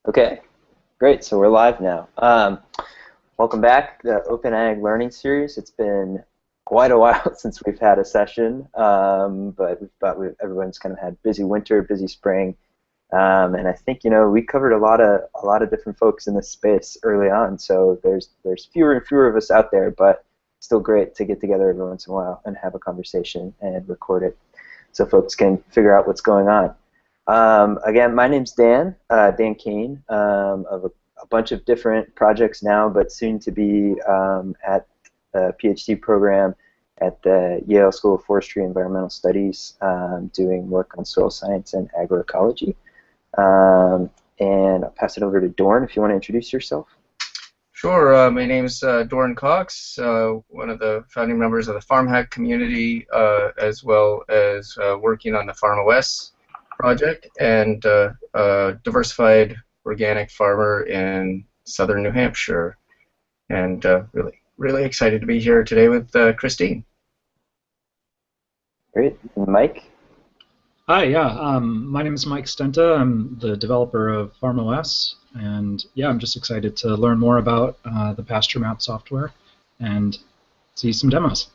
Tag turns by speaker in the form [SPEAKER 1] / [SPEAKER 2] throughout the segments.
[SPEAKER 1] Okay, great. So we're live now. Welcome back to the Open Ag Learning Series. It's been quite a while since we've had a session, but everyone's kind of had busy winter, busy spring, and I think we covered a lot of different folks in this space early on. So there's fewer and fewer of us out there, but still great to get together every once in a while and have a conversation and record it, so folks can figure out what's going on. Again, my name's Dan, Dan Kane, of a bunch of different projects now, but soon to be at a PhD program at the Yale School of Forestry and Environmental Studies, doing work on soil science and agroecology. And I'll pass it over to Dorn if you want to introduce yourself.
[SPEAKER 2] Sure. My name is Doran Cox, one of the founding members of the Farm Hack community, as well as working on the Farm OS project, and diversified organic farmer in southern New Hampshire, and really excited to be here today with Christine.
[SPEAKER 1] Great. And Mike?
[SPEAKER 3] Hi, yeah. My name is Mike Stenta. I'm the developer of FarmOS, and yeah, I'm just excited to learn more about the Pasture Map software and see some demos.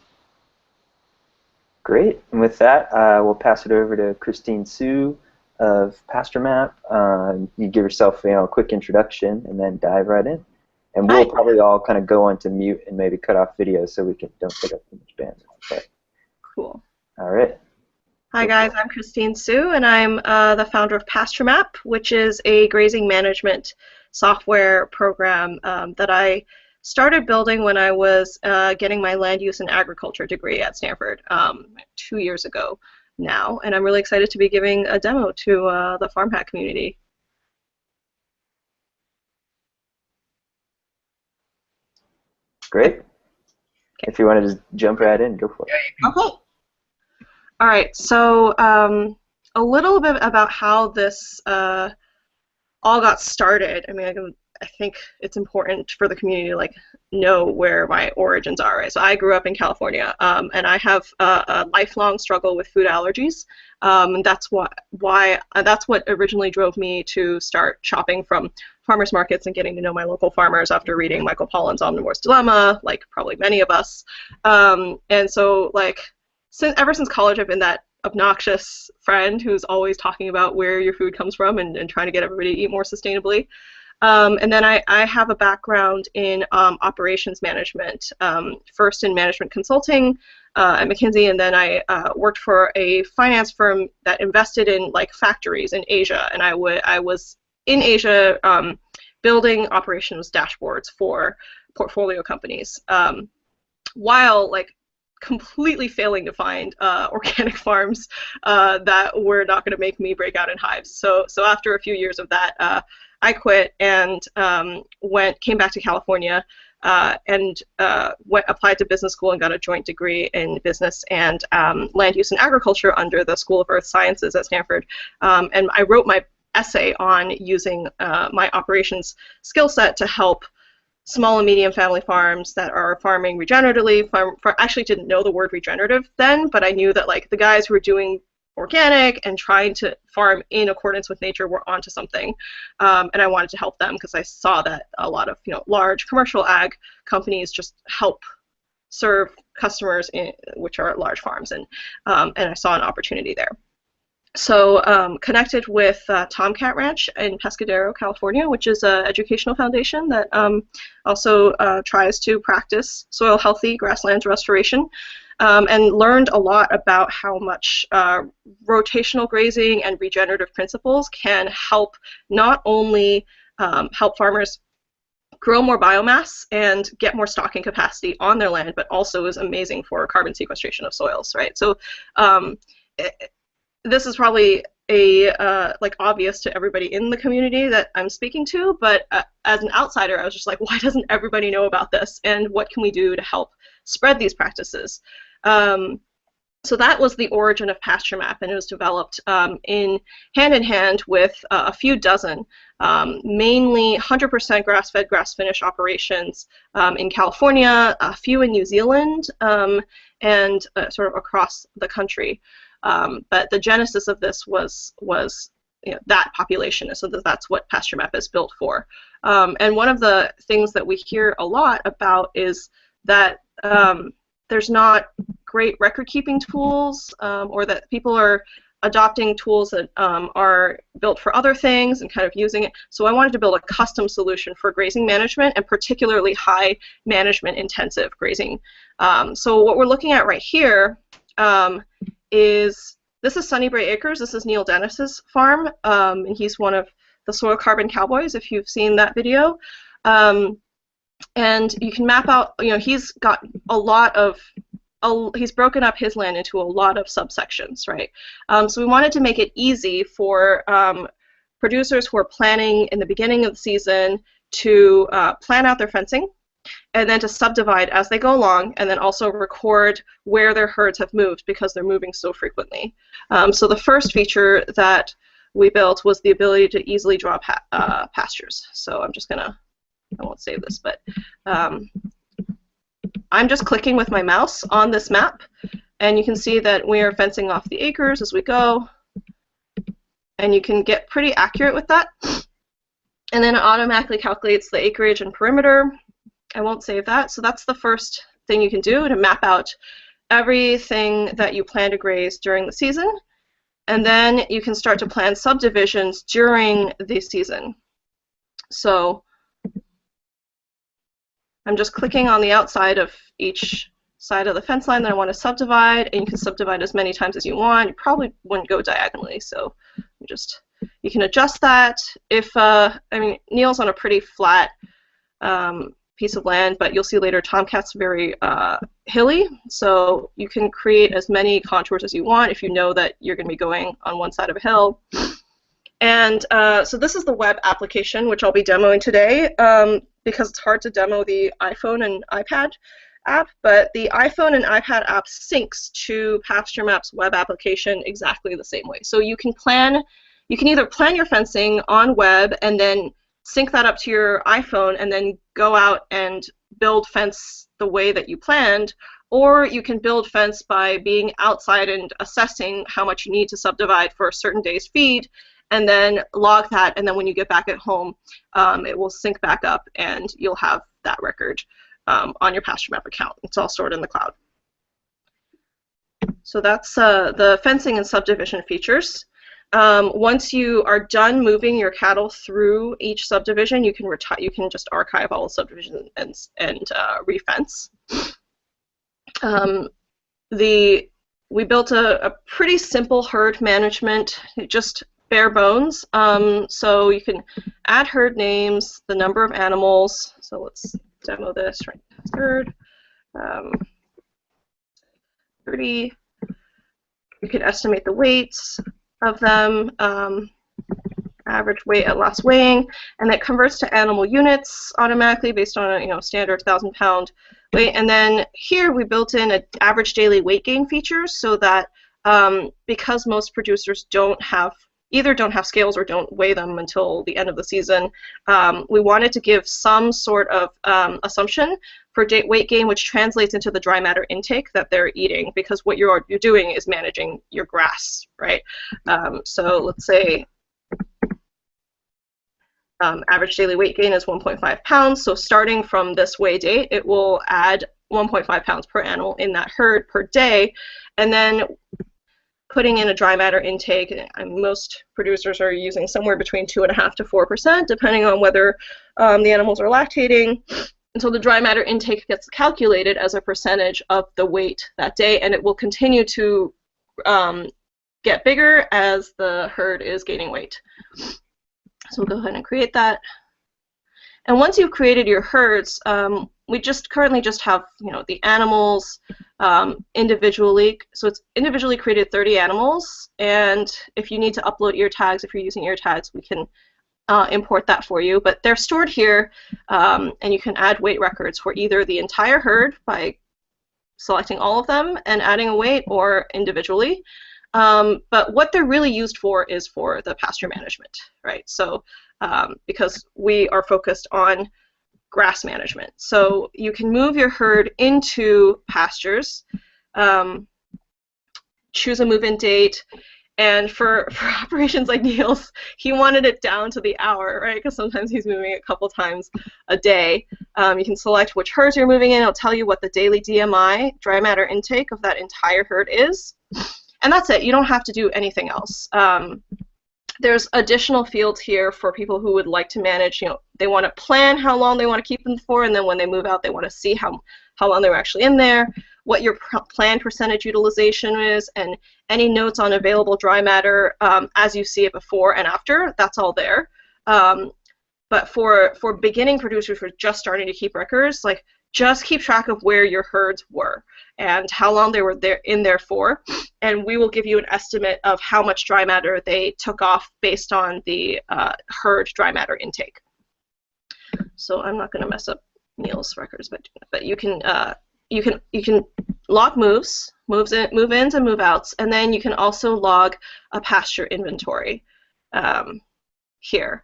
[SPEAKER 1] Great. And with that, we'll pass it over to Christine Sue of Pasture Map. You give yourself a quick introduction and then dive right in. And we'll probably all kind of go on to mute and maybe cut off video so we don't take up too much bandwidth. But,
[SPEAKER 4] cool.
[SPEAKER 1] All right.
[SPEAKER 4] Hi guys, I'm Christine Sue, and I'm the founder of Pasture Map, which is a grazing management software program that I started building when I was getting my land use and agriculture degree at Stanford 2 years ago now, and I'm really excited to be giving a demo to the Farm Hack community.
[SPEAKER 1] Great. Okay. If you want to just jump right in, go for it.
[SPEAKER 4] Okay. All right, so a little bit about how this all got started. I mean, I think it's important for the community to know where my origins are. Right? So I grew up in California, and I have a lifelong struggle with food allergies. And that's what originally drove me to start shopping from farmers markets and getting to know my local farmers after reading Michael Pollan's Omnivore's Dilemma, like probably many of us. And so ever since college, I've been that obnoxious friend who's always talking about where your food comes from and trying to get everybody to eat more sustainably. And then I have a background in operations management, first in management consulting at McKinsey, and then I worked for a finance firm that invested in factories in Asia, and I was in Asia building operations dashboards for portfolio companies, while completely failing to find organic farms that were not going to make me break out in hives. So after a few years of that, I quit and came back to California and applied to business school and got a joint degree in business and land use and agriculture under the School of Earth Sciences at Stanford. And I wrote my essay on using my operations skill set to help small and medium family farms that are farming regeneratively. Actually didn't know the word regenerative then, but I knew that the guys who were doing organic and trying to farm in accordance with nature were onto something, and I wanted to help them because I saw that a lot of large commercial ag companies just help serve customers which are large farms, and I saw an opportunity there. So connected with Tomcat Ranch in Pescadero, California, which is an educational foundation that also tries to practice soil healthy grasslands restoration, and learned a lot about how much rotational grazing and regenerative principles can help not only help farmers grow more biomass and get more stocking capacity on their land, but also is amazing for carbon sequestration of soils, right? So this is probably obvious to everybody in the community that I'm speaking to, but as an outsider, I was just like, why doesn't everybody know about this, and what can we do to help spread these practices? So that was the origin of Pasture Map, and it was developed hand in hand with a few dozen, mainly 100% grass-fed, grass-finished operations in California, a few in New Zealand, and sort of across the country. But the genesis of this was that population. So that's what Pasture Map is built for. And one of the things that we hear a lot about is that there's not great record-keeping tools, or that people are adopting tools that are built for other things and kind of using it. So I wanted to build a custom solution for grazing management, and particularly high management intensive grazing. So what we're looking at right here is, this is Sunnybrae Acres. This is Neil Dennis's farm, and he's one of the Soil Carbon Cowboys, if you've seen that video. And you can map out, he's got a lot of, he's broken up his land into a lot of subsections, right? So we wanted to make it easy for producers who are planning in the beginning of the season to plan out their fencing, and then to subdivide as they go along, and then also record where their herds have moved because they're moving so frequently. So the first feature that we built was the ability to easily draw pastures. So I'm just gonna, I won't save this, but I'm just clicking with my mouse on this map, and you can see that we are fencing off the acres as we go, and you can get pretty accurate with that. And then it automatically calculates the acreage and perimeter. I won't save that. So that's the first thing you can do to map out everything that you plan to graze during the season. And then you can start to plan subdivisions during the season. So I'm just clicking on the outside of each side of the fence line that I want to subdivide, and you can subdivide as many times as you want. You probably wouldn't go diagonally, so you can adjust that. If I mean, Neil's on a pretty flat piece of land, but you'll see later Tomcat's very hilly, so you can create as many contours as you want if you know that you're going to be going on one side of a hill. And so this is the web application, which I'll be demoing today, because it's hard to demo the iPhone and iPad app, but the iPhone and iPad app syncs to Pasture Map's web application exactly the same way. So you can either plan your fencing on web and then sync that up to your iPhone and then go out and build fence the way that you planned, or you can build fence by being outside and assessing how much you need to subdivide for a certain day's feed, and then log that, and then when you get back at home, it will sync back up and you'll have that record on your Pasture Map account. It's all stored in the cloud. So that's the fencing and subdivision features. Once you are done moving your cattle through each subdivision, you can just archive all the subdivisions and refence. We built a pretty simple herd management, just bare bones. So you can add herd names, the number of animals. So let's demo this right now. Herd 30. You can estimate the weights of them, average weight at last weighing, and it converts to animal units automatically based on a standard 1,000-pound weight. And then here we built in an average daily weight gain feature, so that because most producers either don't have scales or don't weigh them until the end of the season, we wanted to give some sort of assumption for weight gain, which translates into the dry matter intake that they're eating, because what you're doing is managing your grass, right? So let's say average daily weight gain is 1.5 pounds. So starting from this weigh date, it will add 1.5 pounds per animal in that herd per day, and then putting in a dry matter intake. Most producers are using somewhere between 2.5% to 4%, depending on whether the animals are lactating. And so the dry matter intake gets calculated as a percentage of the weight that day, and it will continue to get bigger as the herd is gaining weight. So we'll go ahead and create that. And once you've created your herds, we currently just have the animals individually. So it's individually created 30 animals, and if you need to upload ear tags, if you're using ear tags, we can import that for you. But they're stored here, and you can add weight records for either the entire herd by selecting all of them and adding a weight, or individually. But what they're really used for is for the pasture management, right? So because we are focused on grass management. So you can move your herd into pastures, choose a move-in date, And for operations like Neil's, he wanted it down to the hour, right? Because sometimes he's moving a couple times a day. You can select which herds you're moving in. It'll tell you what the daily DMI, dry matter intake, of that entire herd is. And that's it. You don't have to do anything else. There's additional fields here for people who would like to manage, they want to plan how long they want to keep them for, and then when they move out, they want to see how long they were actually in there, what your planned percentage utilization is, and any notes on available dry matter as you see it before and after. That's all there. But for beginning producers who are just starting to keep records, like, just keep track of where your herds were and how long they were in there for, and we will give you an estimate of how much dry matter they took off based on the herd dry matter intake. So I'm not going to mess up Neil's records, but you can log moves, move ins and move outs, and then you can also log a pasture inventory here.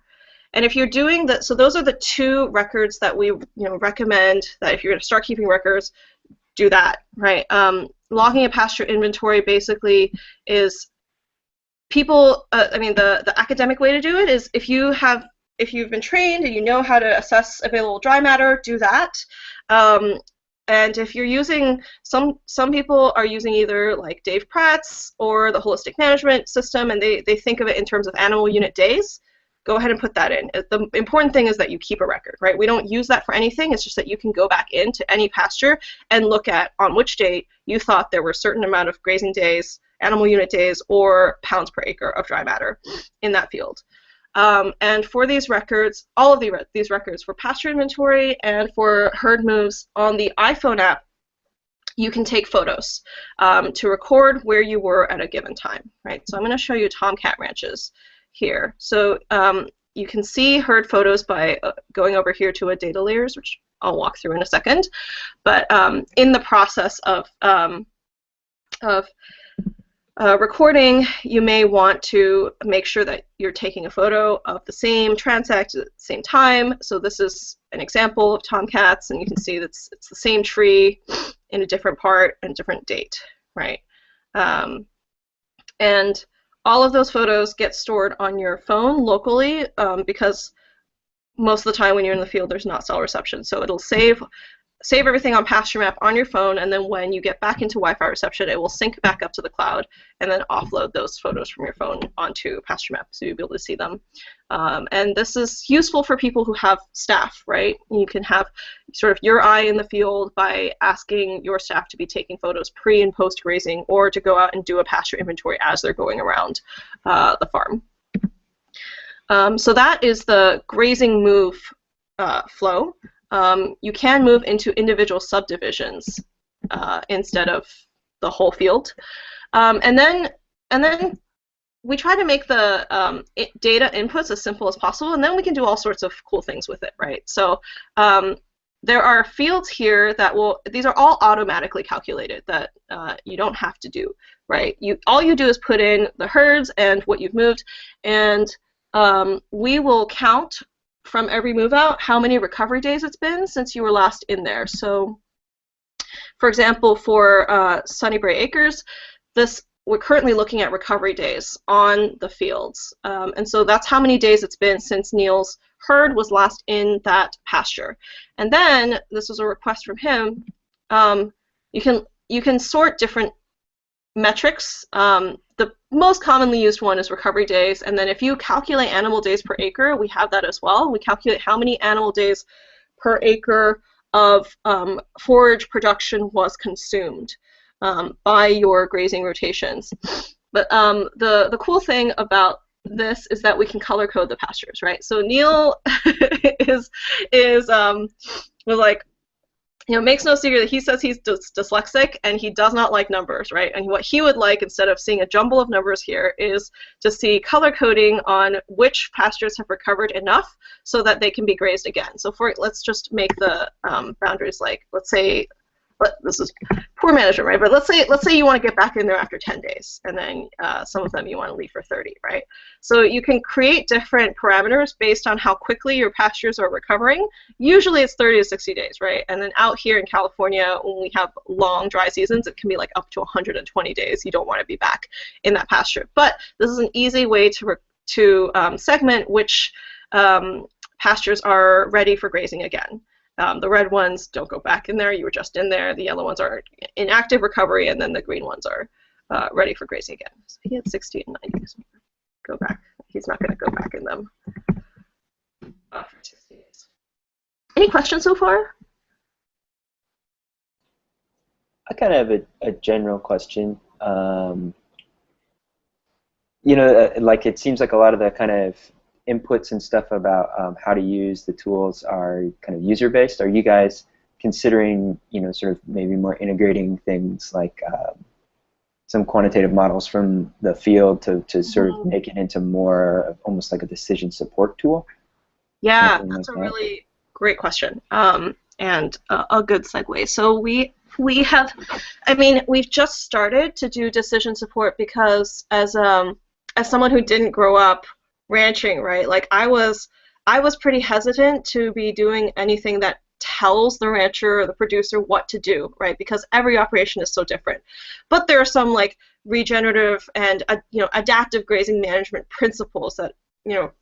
[SPEAKER 4] And if you're doing that, so those are the two records that we recommend that if you're going to start keeping records, do that, right? Logging a pasture inventory basically is people. The academic way to do it is if you've been trained and you know how to assess available dry matter, do that. And if you're using, some people are using either like Dave Pratt's or the holistic management system, and they think of it in terms of animal unit days. Go ahead and put that in. The important thing is that you keep a record, right? We don't use that for anything. It's just that you can go back into any pasture and look at on which date you thought there were a certain amount of grazing days, animal unit days, or pounds per acre of dry matter in that field. And for these records, all of these records for pasture inventory and for herd moves on the iPhone app, you can take photos to record where you were at a given time, right? So I'm going to show you Tomcat ranches here. So you can see herd photos by going over here to a data layers, which I'll walk through in a second. But in the process of recording, you may want to make sure that you're taking a photo of the same transect at the same time. So this is an example of tomcats, and you can see that it's the same tree in a different part and different date, right? And all of those photos get stored on your phone locally because most of the time when you're in the field, there's not cell reception. So it'll save everything on Pasture Map on your phone, and then when you get back into Wi-Fi reception, it will sync back up to the cloud and then offload those photos from your phone onto Pasture Map, so you'll be able to see them. And this is useful for people who have staff, right? You can have sort of your eye in the field by asking your staff to be taking photos pre and post grazing, or to go out and do a pasture inventory as they're going around the farm. So that is the grazing move flow. You can move into individual subdivisions instead of the whole field, and then we try to make the data inputs as simple as possible, and then we can do all sorts of cool things with it, right? So there are fields here that these are all automatically calculated that you don't have to do, right? All you do is put in the herds and what you've moved, and we will count from every move out how many recovery days it's been since you were last in there. So for example, for Sunnybrae Acres, we're currently looking at recovery days on the fields, and so that's how many days it's been since Neil's herd was last in that pasture. And then this was a request from him. You can sort different metrics. The most commonly used one is recovery days, and then if you calculate animal days per acre, we have that as well. We calculate how many animal days per acre of forage production was consumed by your grazing rotations. But the cool thing about this is that we can color code the pastures, right? So Neil was like, makes no secret that he says he's dyslexic and he does not like numbers, right? And what he would like, instead of seeing a jumble of numbers here, is to see color coding on which pastures have recovered enough so that they can be grazed again. So let's just make the boundaries like, let's say, but this is poor management, right? But let's say you want to get back in there after 10 days, and then some of them you want to leave for 30, right? So you can create different parameters based on how quickly your pastures are recovering. Usually it's 30 to 60 days, right? And then out here in California, when we have long dry seasons, it can be like up to 120 days. You don't want to be back in that pasture. But this is an easy way to segment which pastures are ready for grazing again. The red ones don't go back in there. You were just in there. The yellow ones are in active recovery, and then the green ones are ready for grazing again. So he had 60 and 90. So go back. He's not going to go back in them for 60 days. Any questions so far?
[SPEAKER 1] I kind of have a general question. You know, like it seems like a lot of the kind of inputs and stuff about how to use the tools are kind of user-based. Are you guys considering, you know, sort of maybe more integrating things like some quantitative models from the field to sort of make it into more of almost like a decision support tool?
[SPEAKER 4] Yeah,
[SPEAKER 1] Something
[SPEAKER 4] that's
[SPEAKER 1] like
[SPEAKER 4] a
[SPEAKER 1] that?
[SPEAKER 4] really great question, and a good segue. So we have, I mean, we've just started to do decision support because as someone who didn't grow up ranching, right? Like I was pretty hesitant to be doing anything that tells the rancher or the producer what to do, right? Because every operation is so different. But there are some like regenerative and adaptive grazing management principles that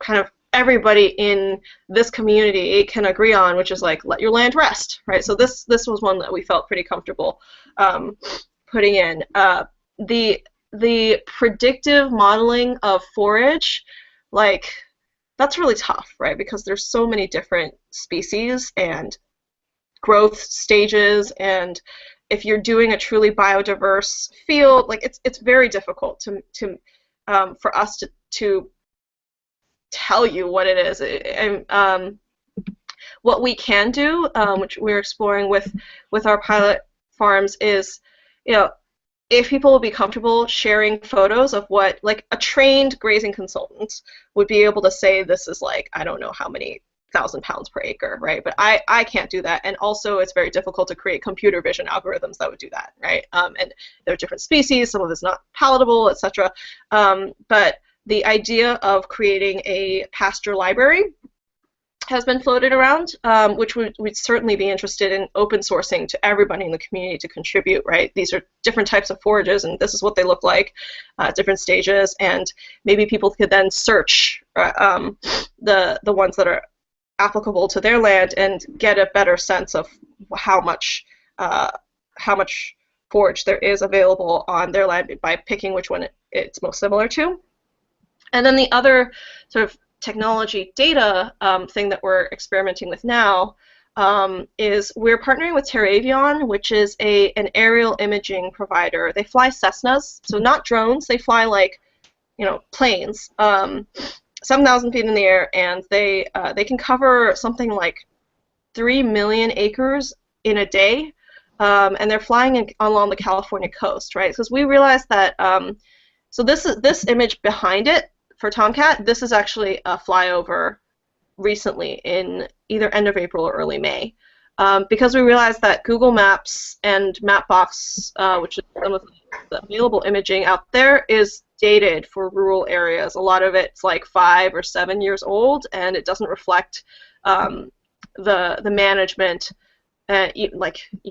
[SPEAKER 4] kind of everybody in this community can agree on, which is like let your land rest, right? So this was one that we felt pretty comfortable putting in. The predictive modeling of forage, like that's really tough, right? Because there's so many different species and growth stages, and if you're doing a truly biodiverse field, like it's very difficult to for us to tell you what it is. What we can do, which we're exploring with our pilot farms, is if people will be comfortable sharing photos of what, like a trained grazing consultant would be able to say this is like, I don't know how many 1,000 pounds per acre, right? But I can't do that. And also it's very difficult to create computer vision algorithms that would do that, right? And there are different species, some of it's not palatable, etc. But the idea of creating a pasture library has been floated around, which we'd certainly be interested in open sourcing to everybody in the community to contribute, right? These are different types of forages, and this is what they look like at different stages, and maybe people could then search the ones that are applicable to their land and get a better sense of how much forage there is available on their land by picking which one it's most similar to. And then the other sort of technology data thing that we're experimenting with now is we're partnering with TerraVion, which is an aerial imaging provider. They fly Cessnas, so not drones. They fly like planes, 7,000 feet in the air, and they can cover something like 3 million acres in a day, and they're flying along the California coast, right? Because we realized that so this image behind it. For Tomcat, this is actually a flyover recently in either end of April or early May, because we realized that Google Maps and Mapbox, which is some of the available imaging out there, is dated for rural areas. A lot of it's like 5 or 7 years old, and it doesn't reflect the management. You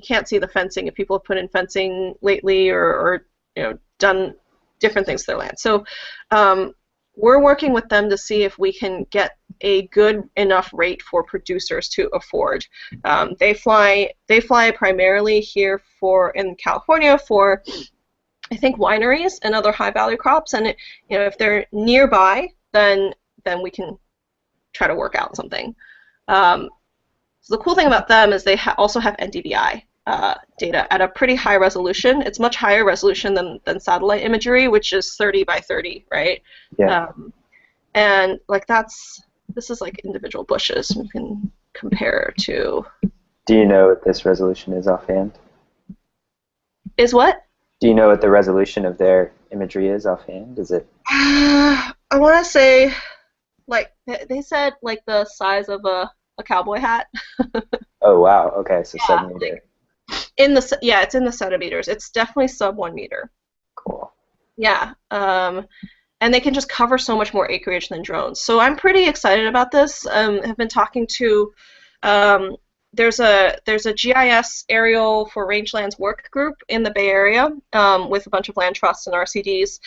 [SPEAKER 4] can't see the fencing if people have put in fencing lately or done different things to their land. So we're working with them to see if we can get a good enough rate for producers to afford. They fly primarily here in California for, I think, wineries and other high value crops, and if they're nearby, then we can try to work out something. So the cool thing about them is they also have NDVI data at a pretty high resolution. It's much higher resolution than satellite imagery, which is 30 by 30, right?
[SPEAKER 1] Yeah.
[SPEAKER 4] And like this is like individual bushes we can compare to.
[SPEAKER 1] Do you know what this resolution is offhand?
[SPEAKER 4] Is what?
[SPEAKER 1] Do you know what the resolution of their imagery is offhand? Is it?
[SPEAKER 4] I want to say, like they said, like the size of a cowboy hat.
[SPEAKER 1] Oh wow. Okay, so
[SPEAKER 4] Yeah,
[SPEAKER 1] 7 meter.
[SPEAKER 4] it's in the centimeters. It's definitely sub 1 meter.
[SPEAKER 1] Cool.
[SPEAKER 4] Yeah. And they can just cover so much more acreage than drones. So I'm pretty excited about this. Have been talking to there's a GIS aerial for rangelands work group in the Bay Area with a bunch of land trusts and RCDs.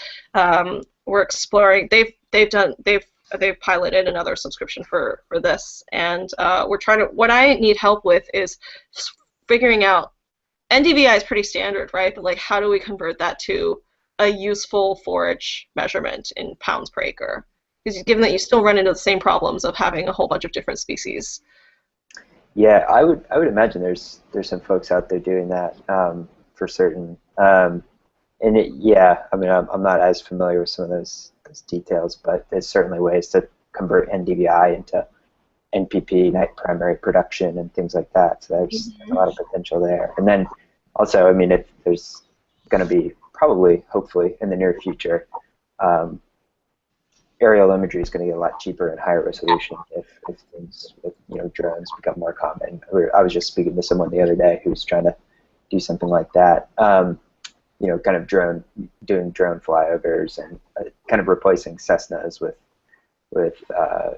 [SPEAKER 4] We're exploring. They've piloted another subscription for this, and we're trying to. What I need help with is figuring out. NDVI is pretty standard, right? But like, how do we convert that to a useful forage measurement in pounds per acre? Because given that you still run into the same problems of having a whole bunch of different species.
[SPEAKER 1] Yeah, I would imagine there's some folks out there doing that for certain. Yeah, I mean, I'm not as familiar with some of those details, but there's certainly ways to convert NDVI into NPP, night primary production, and things like that. So there's a lot of potential there. And then also, I mean, if there's going to be probably, hopefully, in the near future, aerial imagery is going to get a lot cheaper and higher resolution if things with drones become more common. I was just speaking to someone the other day who's trying to do something like that. Kind of doing drone flyovers and kind of replacing Cessnas with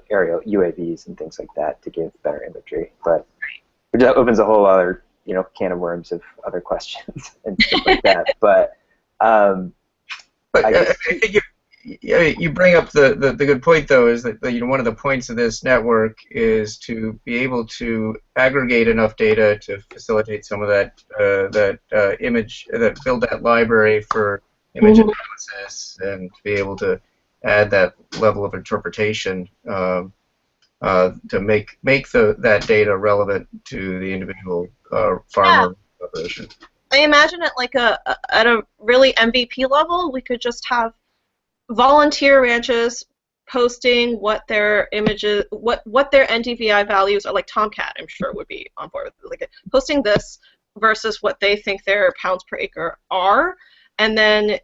[SPEAKER 1] aerial UAVs and things like that to give better imagery. But it opens a whole other can of worms of other questions and stuff like that. But
[SPEAKER 2] I think you bring up the good point, though, is that one of the points of this network is to be able to aggregate enough data to facilitate some of that build that library for image analysis, and to be able to add that level of interpretation to make that data relevant to the individual farmer operation.
[SPEAKER 4] I imagine at at a really MVP level, we could just have volunteer ranches posting what their images, what their NDVI values are. Like Tomcat, I'm sure would be on board with posting this versus what they think their pounds per acre are, and then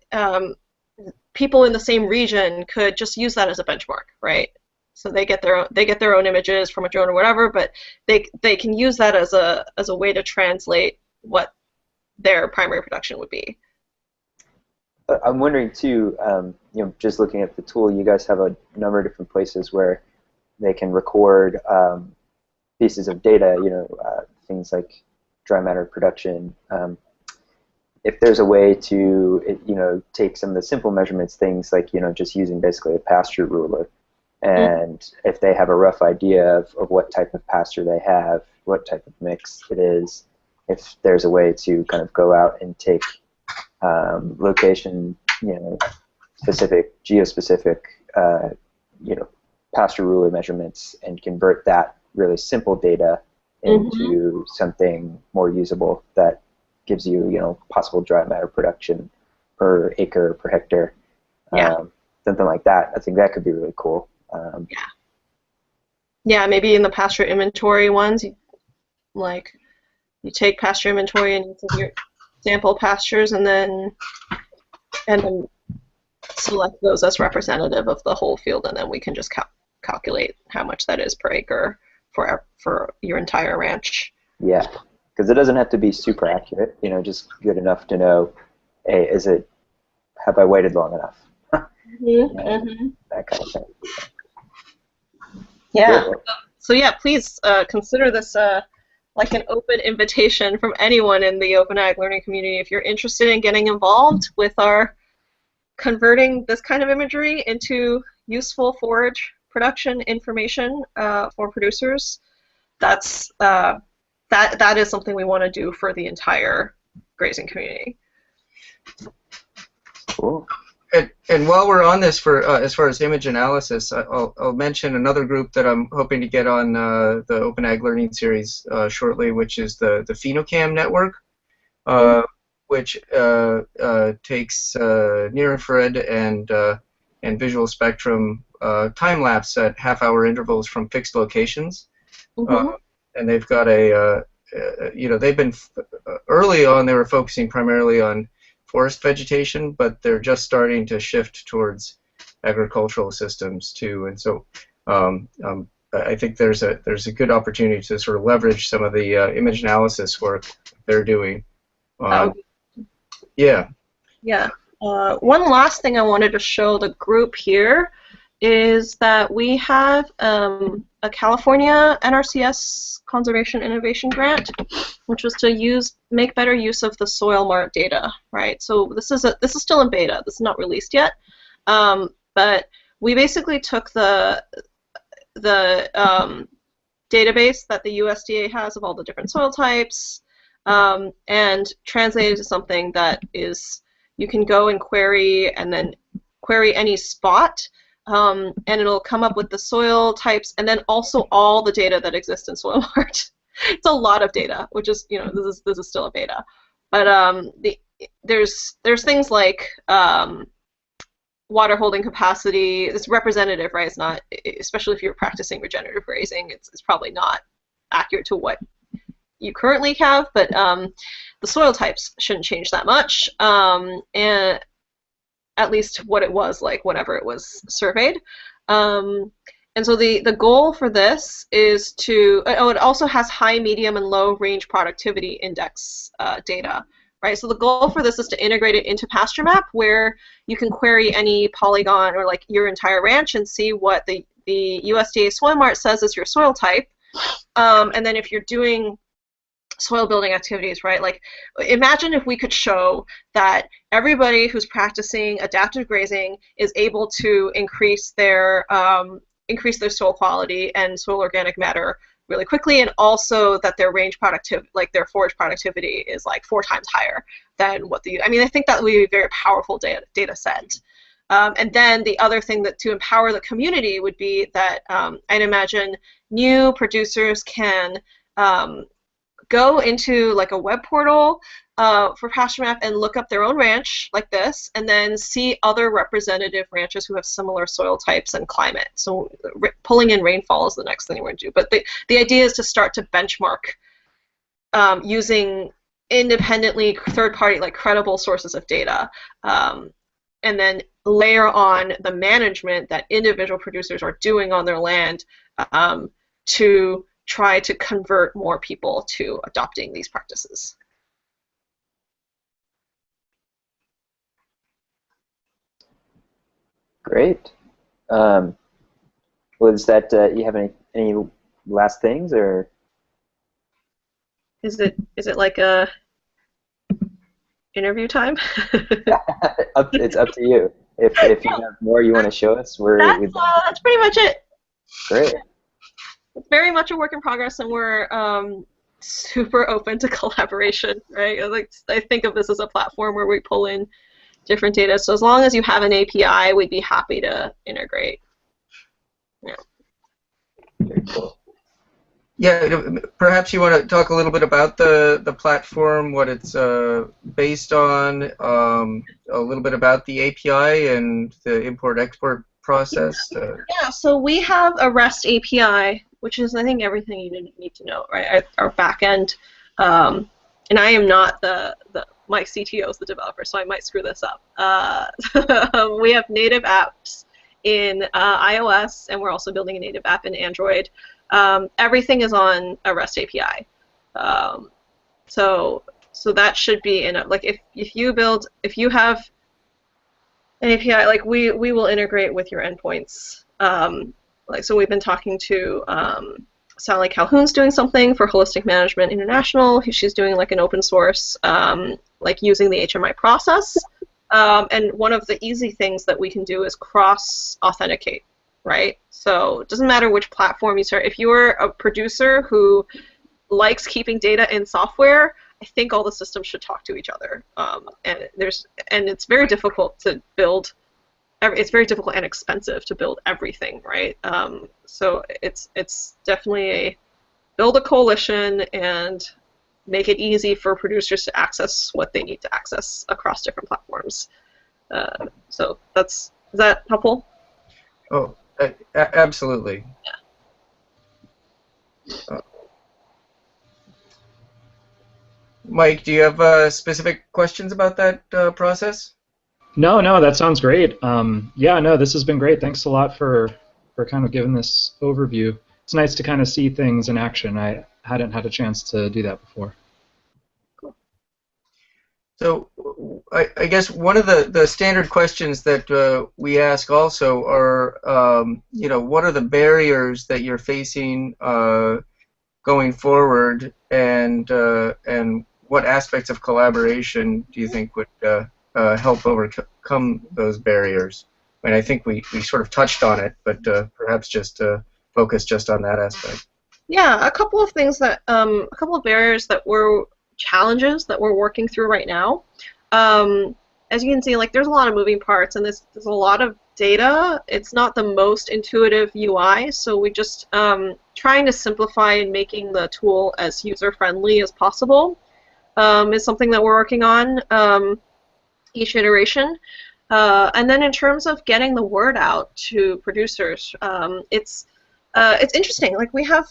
[SPEAKER 4] people in the same region could just use that as a benchmark, right? So they get their own images from a drone or whatever, but they can use that as a way to translate what their primary production would be.
[SPEAKER 1] I'm wondering too, just looking at the tool, you guys have a number of different places where they can record pieces of data, things like dry matter production. If there's a way to, take some of the simple measurements, things like, just using basically a pasture ruler, and if they have a rough idea of what type of pasture they have, what type of mix it is, if there's a way to kind of go out and take location, specific, geospecific, pasture ruler measurements and convert that really simple data into something more usable that gives you, possible dry matter production per acre, per hectare, something like that. I think that could be really cool.
[SPEAKER 4] Yeah, maybe in the pasture inventory ones, you take pasture inventory and you take your sample pastures and then select those as representative of the whole field, and then we can just calculate how much that is per acre for your entire ranch.
[SPEAKER 1] Yeah, because it doesn't have to be super accurate, just good enough to know, hey, have I waited long enough? That kind of thing.
[SPEAKER 4] Yeah. Cool. So yeah, please consider this like an open invitation from anyone in the Open Ag learning community. If you're interested in getting involved with our converting this kind of imagery into useful forage production information for producers, that is something we want to do for the entire grazing community.
[SPEAKER 1] Cool.
[SPEAKER 2] And while we're on this, for as far as image analysis, I'll mention another group that I'm hoping to get on the Open Ag Learning Series shortly, which is the PhenoCam network, which takes near-infrared and visual spectrum time lapse at half-hour intervals from fixed locations, and they've got they've been early on. They were focusing primarily on forest vegetation, but they're just starting to shift towards agricultural systems too, and so I think there's a good opportunity to sort of leverage some of the image analysis work they're doing
[SPEAKER 4] That would
[SPEAKER 2] Yeah.
[SPEAKER 4] Yeah. One last thing I wanted to show the group here is that we have a California NRCS Conservation Innovation Grant, which was to make better use of the soil mart data, right? So this is still in beta. This is not released yet, but we basically took the database that the USDA has of all the different soil types and translated to something that is you can go and query and then query any spot and it'll come up with the soil types and then also all the data that exists in soil mart. It's a lot of data, which is this is still a beta, but there's things like water holding capacity. It's representative, right? It's not, especially if you're practicing regenerative grazing, it's probably not accurate to what you currently have, but the soil types shouldn't change that much, and at least what it was like whenever it was surveyed. And so the goal for this is to, it also has high, medium, and low range productivity index data, right? So the goal for this is to integrate it into Pasture Map, where you can query any polygon or like your entire ranch and see what the USDA Soil Mart says is your soil type, and then if you're doing soil building activities, right? Like, imagine if we could show that everybody who's practicing adaptive grazing is able to increase their soil quality and soil organic matter really quickly, and also that their range productivity, like their forage productivity, is like 4 times higher than what I mean, I think that would be a very powerful data set. And then the other thing that to empower the community would be that I'd imagine new producers can go into like a web portal for Pasture Map and look up their own ranch like this, and then see other representative ranches who have similar soil types and climate. So pulling in rainfall is the next thing we're going to do. But the idea is to start to benchmark using independently third-party, like credible sources of data, and then layer on the management that individual producers are doing on their land to try to convert more people to adopting these practices.
[SPEAKER 1] Great. Was that you have any last things, or
[SPEAKER 4] is it like a interview time?
[SPEAKER 1] It's up to you. If you have more you want to show us,
[SPEAKER 4] that's pretty much it.
[SPEAKER 1] Great.
[SPEAKER 4] It's very much a work in progress, and we're super open to collaboration, right? I think of this as a platform where we pull in different data. So as long as you have an API, we'd be happy to integrate. Yeah.
[SPEAKER 1] Very cool.
[SPEAKER 2] Yeah, perhaps you want to talk a little bit about the platform, what it's based on, a little bit about the API and the import-export process.
[SPEAKER 4] Yeah, so we have a REST API, which is, I think, everything you need to know, right? Our backend, and I am not my CTO is the developer, so I might screw this up. We have native apps in iOS, and we're also building a native app in Android. Everything is on a REST API. So that should be in a, like if you have an API, like we will integrate with your endpoints. Like, so we've been talking to Sally Calhoun's doing something for Holistic Management International. She's doing like an open source, like using the HMI process. And one of the easy things that we can do is cross-authenticate, right? So it doesn't matter which platform you start. If you're a producer who likes keeping data in software, I think all the systems should talk to each other. And it's very difficult to build. It's very difficult and expensive to build everything, right? So it's definitely build a coalition and make it easy for producers to access what they need to access across different platforms. So is that helpful?
[SPEAKER 2] Oh, absolutely.
[SPEAKER 4] Yeah.
[SPEAKER 2] Mike, do you have specific questions about that process?
[SPEAKER 3] No, that sounds great. Yeah, no, this has been great. Thanks a lot for kind of giving this overview. It's nice to kind of see things in action. I hadn't had a chance to do that before.
[SPEAKER 4] Cool.
[SPEAKER 2] So I guess one of the standard questions that we ask also are, what are the barriers that you're facing going forward, and what aspects of collaboration do you think would help overcome those barriers? I mean, I think we sort of touched on it, but perhaps just focus just on that aspect.
[SPEAKER 4] Yeah, a couple of things that, a couple of barriers that we're challenges that we're working through right now. As you can see, like there's a lot of moving parts and there's a lot of data. It's not the most intuitive UI, so we just trying to simplify and making the tool as user-friendly as possible is something that we're working on each iteration. And then in terms of getting the word out to producers, it's interesting. Like we have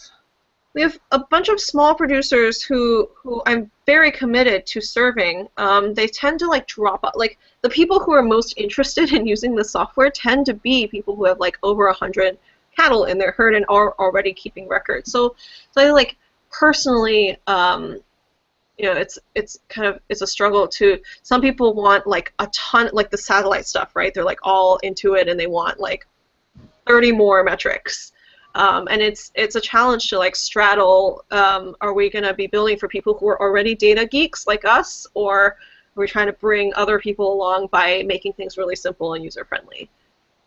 [SPEAKER 4] a bunch of small producers who I'm very committed to serving. They tend to like drop out. Like the people who are most interested in using the software tend to be people who have like over 100 cattle in their herd and are already keeping records. So I like personally, it's a struggle to. Some people want like a ton, like the satellite stuff, right? They're like all into it and they want like 30 more metrics. And it's a challenge to like straddle, are we going to be building for people who are already data geeks like us, or are we trying to bring other people along by making things really simple and user-friendly?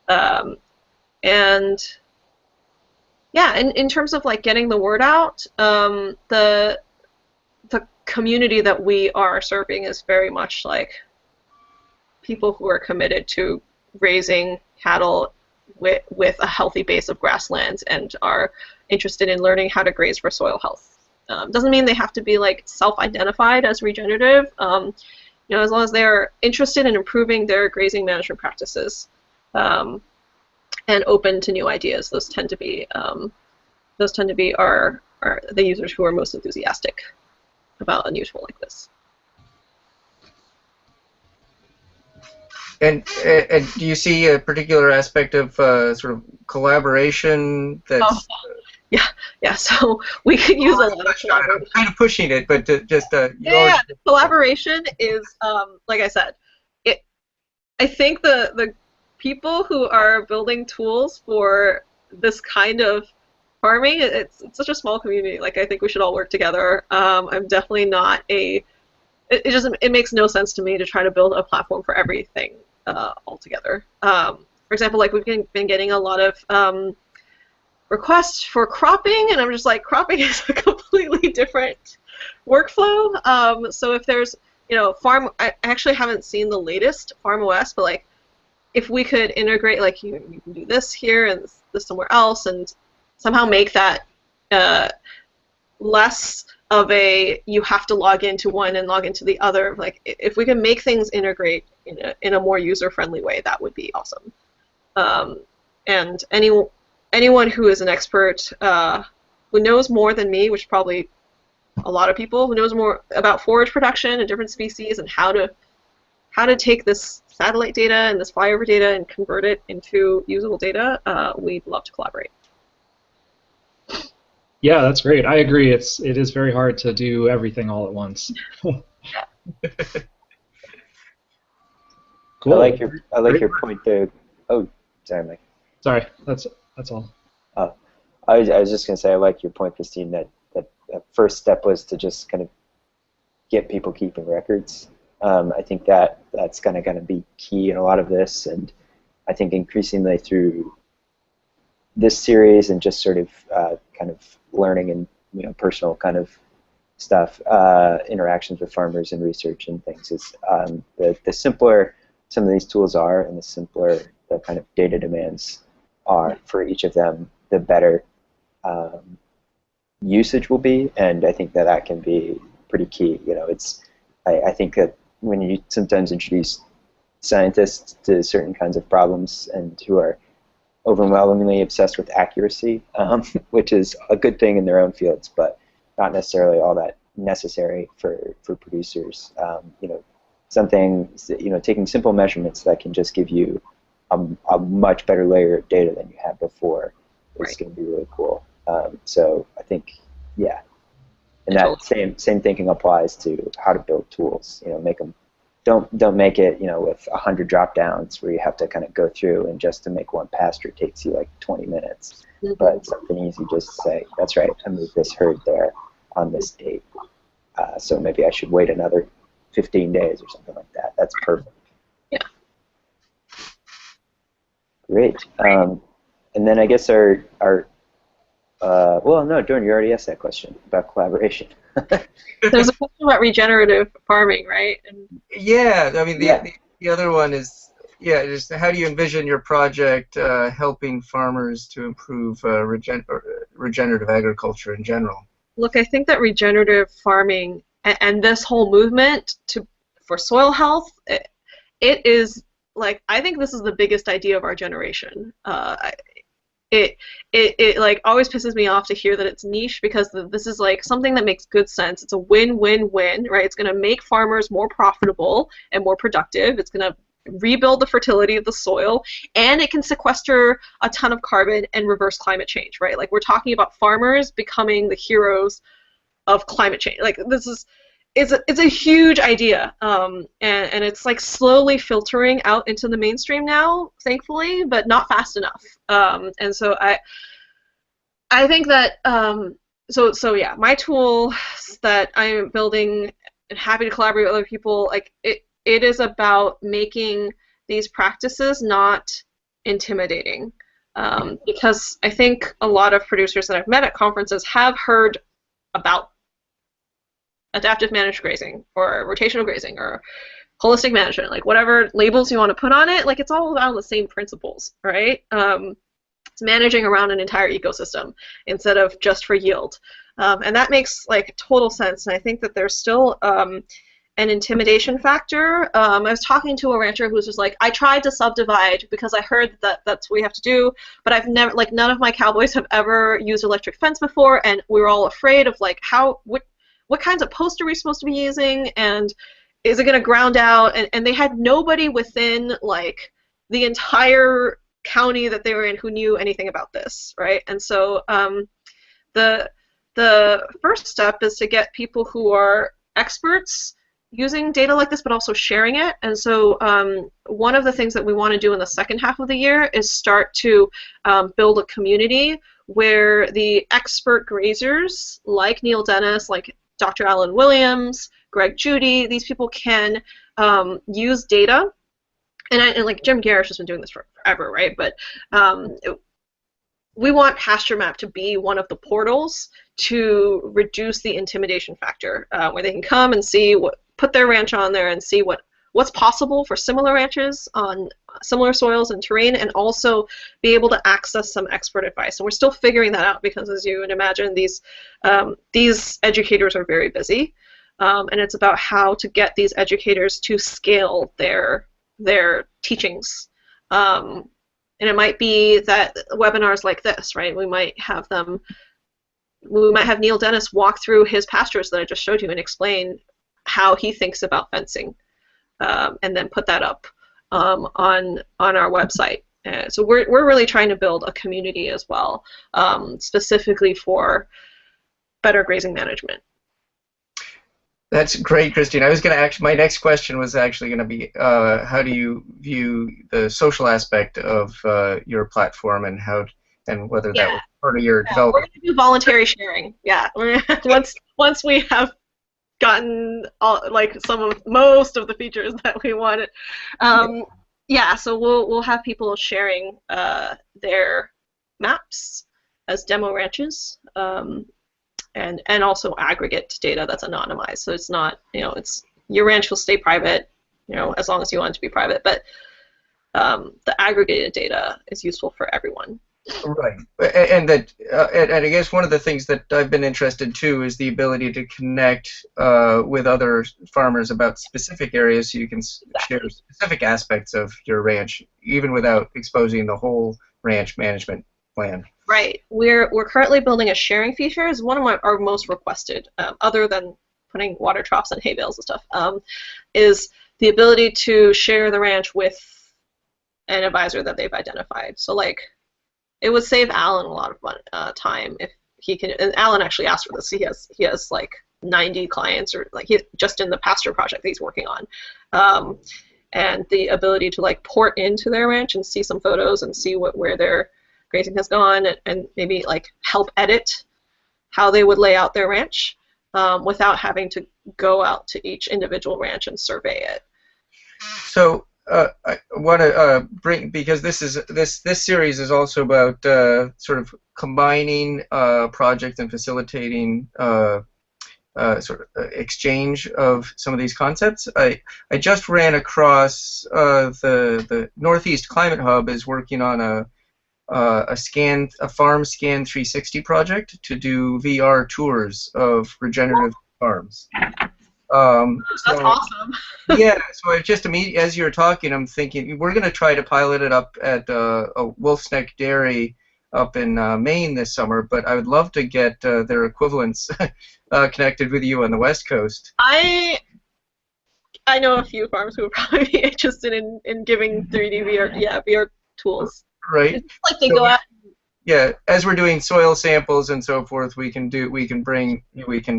[SPEAKER 4] And yeah, in terms of like getting the word out, the community that we are serving is very much like people who are committed to raising cattle with a healthy base of grasslands and are interested in learning how to graze for soil health. Doesn't mean they have to be like self-identified as regenerative. As long as they're interested in improving their grazing management practices and open to new ideas, those tend to be our the users who are most enthusiastic about a new tool like this.
[SPEAKER 2] And do you see a particular aspect of sort of collaboration that's...
[SPEAKER 4] Yeah. So we could use a lot of collaboration.
[SPEAKER 2] I'm kind of pushing it, but
[SPEAKER 4] collaboration is, like I said, I think the people who are building tools for this kind of farming, it's such a small community. Like I think we should all work together. I'm definitely not a. It makes no sense to me to try to build a platform for everything altogether. For example, like we've been getting a lot of requests for cropping, and I'm just like, cropping is a completely different workflow. So if there's, I actually haven't seen the latest Farm OS, but like if we could integrate, like you can do this here and this somewhere else, and somehow make that less of a you have to log into one and log into the other. Like if we can make things integrate in a more user-friendly way, that would be awesome. And anyone who is an expert who knows more than me, which probably a lot of people, who knows more about forage production and different species and how to take this satellite data and this flyover data and convert it into usable data, we'd love to collaborate.
[SPEAKER 3] Yeah, that's great. I agree. It is very hard to do everything all at once. Cool.
[SPEAKER 1] I like your point there. Oh, sorry, Mike.
[SPEAKER 3] Sorry, that's all.
[SPEAKER 1] I was just gonna say I like your point, Christine. That the first step was to just kind of get people keeping records. I think that's gonna be key in a lot of this, and I think increasingly through this series and just sort of kind of learning and personal kind of stuff, interactions with farmers and research and things is the simpler some of these tools are, and the simpler the kind of data demands are for each of them, the better usage will be, and I think that can be pretty key. I think that when you sometimes introduce scientists to certain kinds of problems and who are overwhelmingly obsessed with accuracy, which is a good thing in their own fields, but not necessarily all that necessary for producers. Taking simple measurements that can just give you a much better layer of data than you had before is going to be really cool. So I think, yeah, and that same thinking applies to how to build tools. Make them don't make it, with 100 drop downs where you have to kind of go through, and just to make one pasture takes you like 20 minutes. But something easy, just to say, that's right, I moved this herd there on this date. So maybe I should wait another 15 days or something like that. That's perfect.
[SPEAKER 4] Yeah.
[SPEAKER 1] Great. And then I guess well, no, Jordan, you already asked that question about collaboration.
[SPEAKER 4] There's a question about regenerative farming, right?
[SPEAKER 2] Yeah, I mean, the other one is, just how do you envision your project helping farmers to improve regenerative agriculture in general?
[SPEAKER 4] Look, I think that regenerative farming and this whole movement for soil health, it is, like, I think this is the biggest idea of our generation. It like always pisses me off to hear that it's niche, because this is like something that makes good sense. It's a win-win-win, right? It's going to make farmers more profitable and more productive. It's going to rebuild the fertility of the soil, and it can sequester a ton of carbon and reverse climate change, right? Like, we're talking about farmers becoming the heroes of climate change. Like, it's a huge idea, and it's like slowly filtering out into the mainstream now, thankfully, but not fast enough. And so I think that so yeah, my tools that I am building and happy to collaborate with other people, like it is about making these practices not intimidating, because I think a lot of producers that I've met at conferences have heard about adaptive managed grazing or rotational grazing or holistic management, like whatever labels you want to put on it, like it's all about the same principles, right? It's managing around an entire ecosystem instead of just for yield. And that makes like total sense, and I think that there's still an intimidation factor. I was talking to a rancher who was just like, I tried to subdivide because I heard that that's what we have to do, but I've never, like, none of my cowboys have ever used electric fence before, and we were all afraid of like what kinds of posts are we supposed to be using, and is it going to ground out? And they had nobody within like the entire county that they were in who knew anything about this, right? And so the first step is to get people who are experts using data like this, but also sharing it. And so one of the things that we want to do in the second half of the year is start to build a community where the expert grazers like Neil Dennis, like Dr. Alan Williams, Greg Judy, these people can use data. And like Jim Garrish has been doing this forever, right? But we want Pasture Map to be one of the portals to reduce the intimidation factor, where they can come and see put their ranch on there and see what's possible for similar ranches on similar soils and terrain, and also be able to access some expert advice. And we're still figuring that out, because as you would imagine, these educators are very busy, and it's about how to get these educators to scale their teachings. And it might be that webinars like this, right? We might have Neil Dennis walk through his pastures that I just showed you and explain how he thinks about fencing, and then put that up on our website. So we're really trying to build a community as well, specifically for better grazing management.
[SPEAKER 2] That's great, Christine. I was going to my next question was actually going to be, how do you view the social aspect of your platform, and whether that was part of your development?
[SPEAKER 4] We're going to do voluntary sharing. Yeah, once we have gotten most of the features that we wanted. Yeah, so we'll have people sharing their maps as demo ranches. And also aggregate data that's anonymized. So it's not, it's your ranch will stay private, as long as you want it to be private. But the aggregated data is useful for everyone.
[SPEAKER 2] Right, and I guess one of the things that I've been interested too is the ability to connect with other farmers about specific areas, so you can share specific aspects of your ranch, even without exposing the whole ranch management plan.
[SPEAKER 4] Right. We're currently building a sharing feature. It's one of our most requested, other than putting water troughs and hay bales and stuff, is the ability to share the ranch with an advisor that they've identified. So like, it would save Alan a lot of time if he can. And Alan actually asked for this. He has like 90 clients, or like he's just in the pasture project that he's working on. And the ability to like port into their ranch and see some photos and see where their grazing has gone, and maybe like help edit how they would lay out their ranch without having to go out to each individual ranch and survey it.
[SPEAKER 2] So I want to bring, because this series is also about sort of combining projects and facilitating sort of exchange of some of these concepts. I just ran across the Northeast Climate Hub is working on a farm scan 360 project to do VR tours of regenerative farms.
[SPEAKER 4] That's awesome.
[SPEAKER 2] Yeah, so I just immediately, as you were talking, I'm thinking we're going to try to pilot it up at a Wolf's Neck Dairy up in Maine this summer, but I would love to get their equivalents connected with you on the West Coast.
[SPEAKER 4] I know a few farms who would probably be interested in giving 3D VR tools.
[SPEAKER 2] Right.
[SPEAKER 4] It's like they go out.
[SPEAKER 2] Yeah, as we're doing soil samples and so forth, we can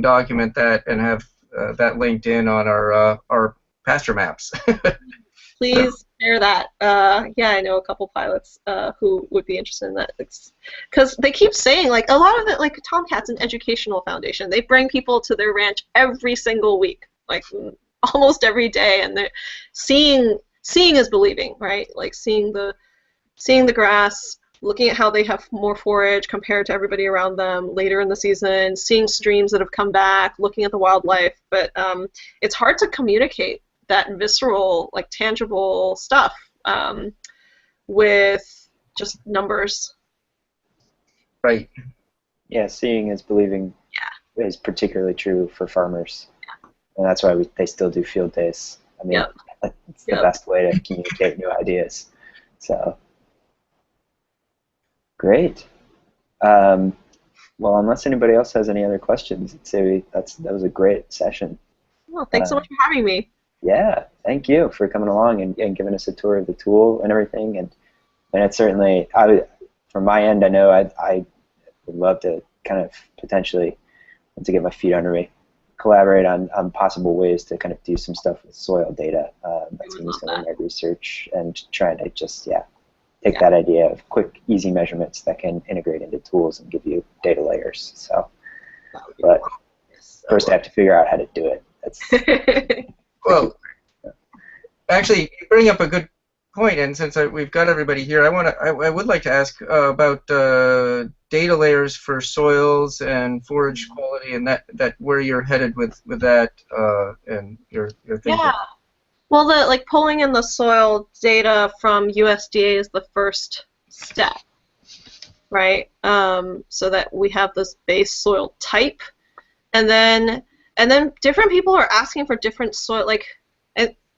[SPEAKER 2] document that and have that linked in on our pasture maps.
[SPEAKER 4] Please share that. Yeah, I know a couple pilots who would be interested in that, because they keep saying like a lot of it, like Tomcat's an educational foundation. They bring people to their ranch every single week, like almost every day, and they're seeing is believing, right? Like seeing the grass, looking at how they have more forage compared to everybody around them later in the season, seeing streams that have come back, looking at the wildlife. But it's hard to communicate that visceral, like tangible stuff with just numbers.
[SPEAKER 2] Right.
[SPEAKER 1] Yeah, seeing is believing is particularly true for farmers. Yeah. And that's why they still do field days. I mean, it's the best way to communicate new ideas. So, great. Well, unless anybody else has any other questions, I'd say that was a great session.
[SPEAKER 4] Well, thanks so much for having me.
[SPEAKER 1] Yeah, thank you for coming along and giving us a tour of the tool and everything. And it's certainly, from my end, I know I would love to kind of potentially, to get my feet under me, collaborate on possible ways to kind of do some stuff with soil data. That's going to be some of my research, and trying to just, take that idea of quick, easy measurements that can integrate into tools and give you data layers. So, but first I have to figure out how to do it. That's
[SPEAKER 2] well, actually, you bring up a good point, and since we've got everybody here, I would like to ask about data layers for soils and forage quality, and that where you're headed with that and your thinking.
[SPEAKER 4] Yeah. Well, like pulling in the soil data from USDA is the first step, right? So that we have this base soil type, and then different people are asking for different soil, like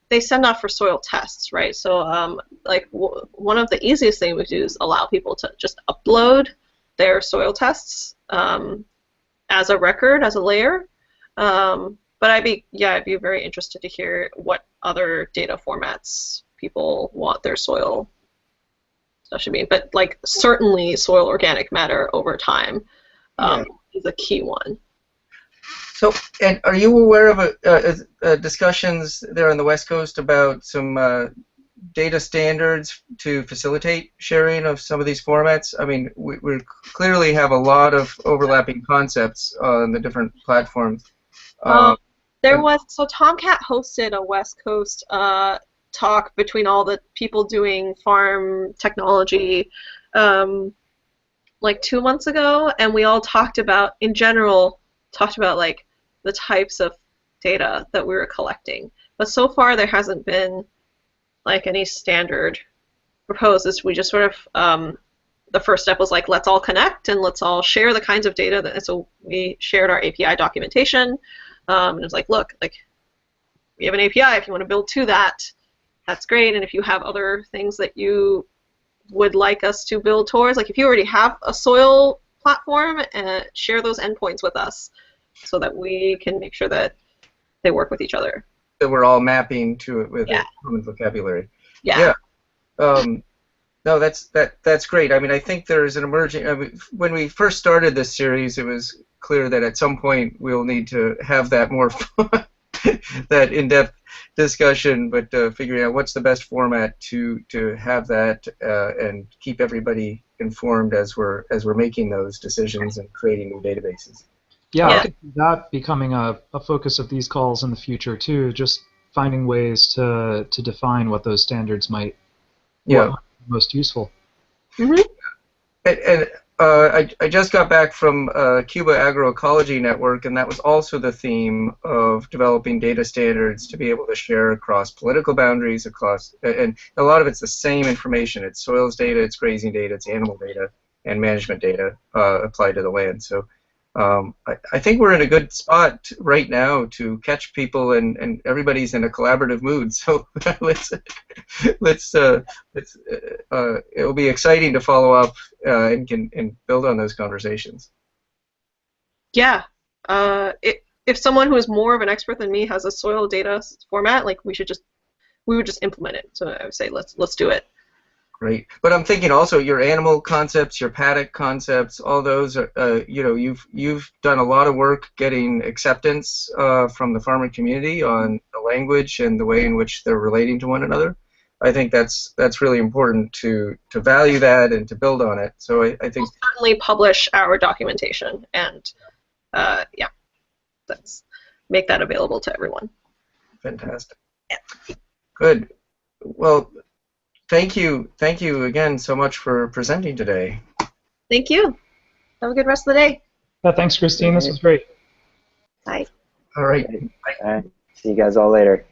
[SPEAKER 4] they send off for soil tests, right? So like one of the easiest things we do is allow people to just upload their soil tests as a record, as a layer. But I'd be very interested to hear what other data formats people want their soil stuff to be. But like certainly soil organic matter over time is a key one.
[SPEAKER 2] So, and are you aware of discussions there on the West Coast about some data standards to facilitate sharing of some of these formats? I mean, we clearly have a lot of overlapping concepts on the different platforms.
[SPEAKER 4] So Tomcat hosted a West Coast talk between all the people doing farm technology like 2 months ago, and we all talked about like the types of data that we were collecting. But so far there hasn't been like any standard proposed. We just sort of the first step was like, let's all connect and let's all share the kinds of data and so we shared our API documentation. And it was like, look, like we have an API. If you want to build to that, that's great. And if you have other things that you would like us to build towards, like if you already have a soil platform, share those endpoints with us so that we can make sure that they work with each other.
[SPEAKER 2] That we're all mapping to it with a common vocabulary.
[SPEAKER 4] Yeah.
[SPEAKER 2] No, that's great. I mean, I think there's an emerging. I mean, when we first started this series, it was clear that at some point we'll need to have that more that in-depth discussion, but figuring out what's the best format to have that and keep everybody informed as we're making those decisions and creating new databases.
[SPEAKER 3] Yeah, I could see that becoming a focus of these calls in the future too. Just finding ways to define what those standards might be most useful.
[SPEAKER 4] Mm-hmm.
[SPEAKER 2] And I just got back from Cuba Agroecology Network, and that was also the theme of developing data standards to be able to share across political boundaries, and a lot of it's the same information. It's soils data, it's grazing data, it's animal data, and management data applied to the land. So I think we're in a good spot right now to catch people, and everybody's in a collaborative mood. So it'll be exciting to follow up and build on those conversations.
[SPEAKER 4] Yeah. If someone who is more of an expert than me has a soil data format, like we would just implement it. So I would say let's do it.
[SPEAKER 2] Great, but I'm thinking also your animal concepts, your paddock concepts, all those are, you've done a lot of work getting acceptance from the farmer community on the language and the way in which they're relating to one another. I think that's really important to value that and to build on it. So I think
[SPEAKER 4] we'll certainly publish our documentation and make that available to everyone.
[SPEAKER 2] Fantastic.
[SPEAKER 4] Yeah.
[SPEAKER 2] Good. Well, thank you again so much for presenting today.
[SPEAKER 4] Thank you. Have a good rest of the day.
[SPEAKER 3] Yeah, thanks, Christine. This was great.
[SPEAKER 4] Bye.
[SPEAKER 2] All right.
[SPEAKER 1] All right. See you guys all later.